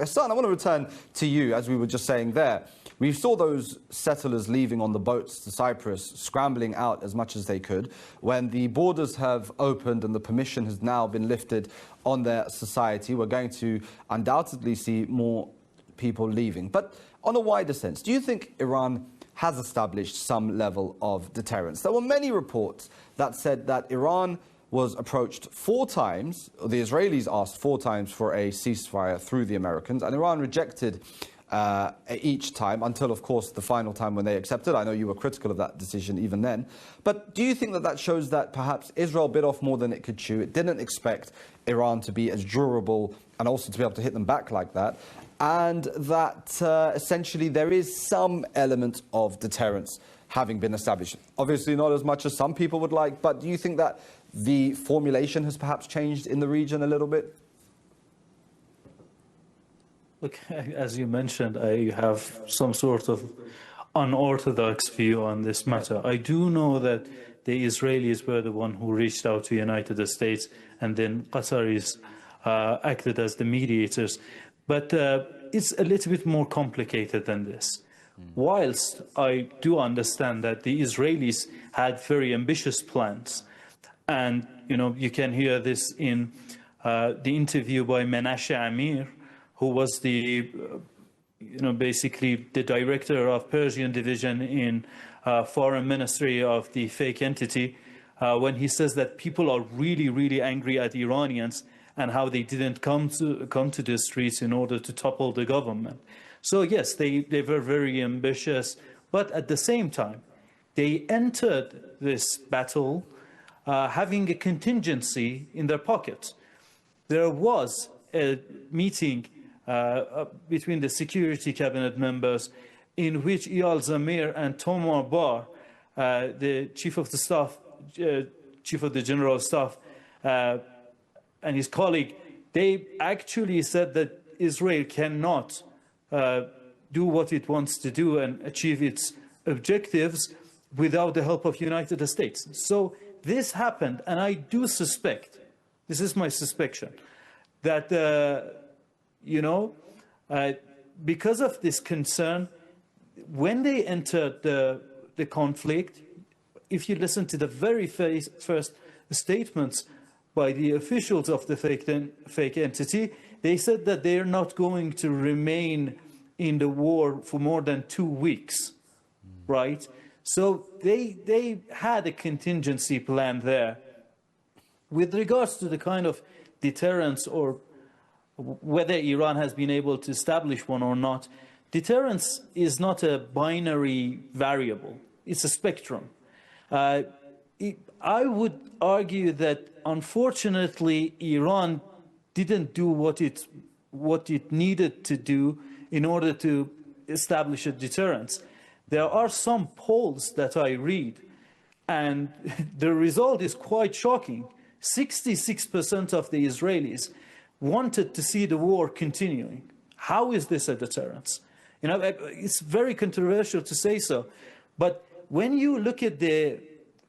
Hassan, I want to return to you, as we were just saying there. We saw those settlers leaving on the boats to Cyprus, scrambling out as much as they could. When the borders have opened and the permission has now been lifted on their society, we're going to undoubtedly see more people leaving. But on a wider sense, do you think Iran has established some level of deterrence? There were many reports that said that Iran was approached 4 times, or the Israelis asked 4 times for a ceasefire through the Americans, and Iran rejected each time, until, of course, the final time when they accepted. I know you were critical of that decision even then. But do you think that that shows that perhaps Israel bit off more than it could chew? It didn't expect Iran to be as durable and also to be able to hit them back like that, and that essentially there is some element of deterrence having been established. Obviously not as much as some people would like, but do you think that the formulation has perhaps changed in the region a little bit? Look, as you mentioned, I have some sort of unorthodox view on this matter. I do know that the Israelis were the one who reached out to the United States, and then Qataris acted as the mediators. But it's a little bit more complicated than this. Whilst I do understand that the Israelis had very ambitious plans, and you can hear this in the interview by Menashe Amir, who was the basically the director of Persian division in foreign ministry of the fake entity, when he says that people are really, really angry at Iranians and how they didn't come to the streets in order to topple the government. So yes, they were very ambitious, but at the same time, they entered this battle having a contingency in their pocket. There was a meeting between the security cabinet members in which Eyal Zamir and Tomar Bar, the chief of the staff, chief of the general staff, and his colleague, they actually said that Israel cannot do what it wants to do and achieve its objectives without the help of the United States. So this happened, and I do suspect, this is my suspicion, that, because of this concern, when they entered the conflict, if you listen to the very first statements by the officials of the fake entity, they said that they're not going to remain in the war for more than 2 weeks, right? So they had a contingency plan there. With regards to the kind of deterrence or whether Iran has been able to establish one or not, deterrence is not a binary variable. It's a spectrum. I would argue that, unfortunately, Iran didn't do what it needed to do in order to establish a deterrence. There are some polls that I read, and the result is quite shocking. 66% of the Israelis wanted to see the war continuing. How is this a deterrence? It's very controversial to say so, but when you look at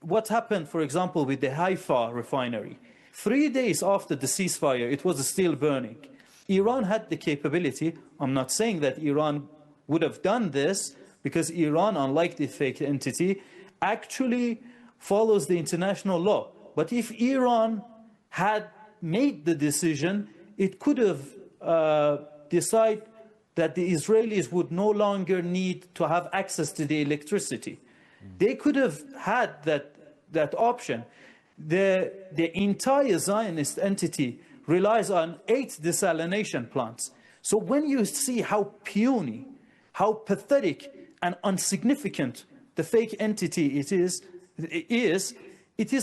what happened, for example, with the Haifa refinery, 3 days after the ceasefire, it was still burning. Iran had the capability. I'm not saying that Iran would have done this, because Iran, unlike the fake entity, actually follows the international law. But if Iran had made the decision, it could have decided that the Israelis would no longer need to have access to the electricity. They could have had that option. The entire Zionist entity relies on 8 desalination plants. So when you see how puny, how pathetic and insignificant the fake entity it is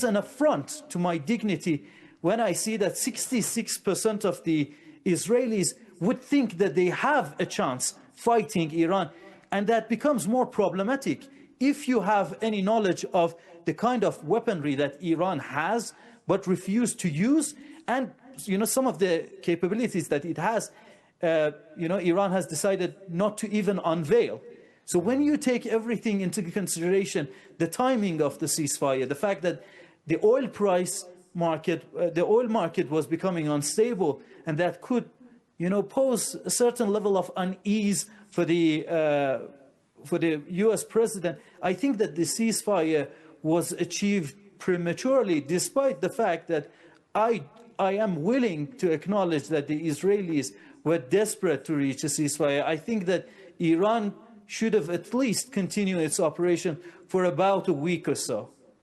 an affront to my dignity when I see that 66% of the Israelis would think that they have a chance fighting Iran. And that becomes more problematic if you have any knowledge of the kind of weaponry that Iran has but refuse to use, and some of the capabilities that it has, Iran has decided not to even unveil. So when you take everything into consideration, the timing of the ceasefire, the fact that the oil market was becoming unstable, and that could pose a certain level of unease for the U.S. president. I think that the ceasefire was achieved prematurely, despite the fact that I am willing to acknowledge that the Israelis were desperate to reach a ceasefire. I think that Iran should have at least continued its operation for about a week or so.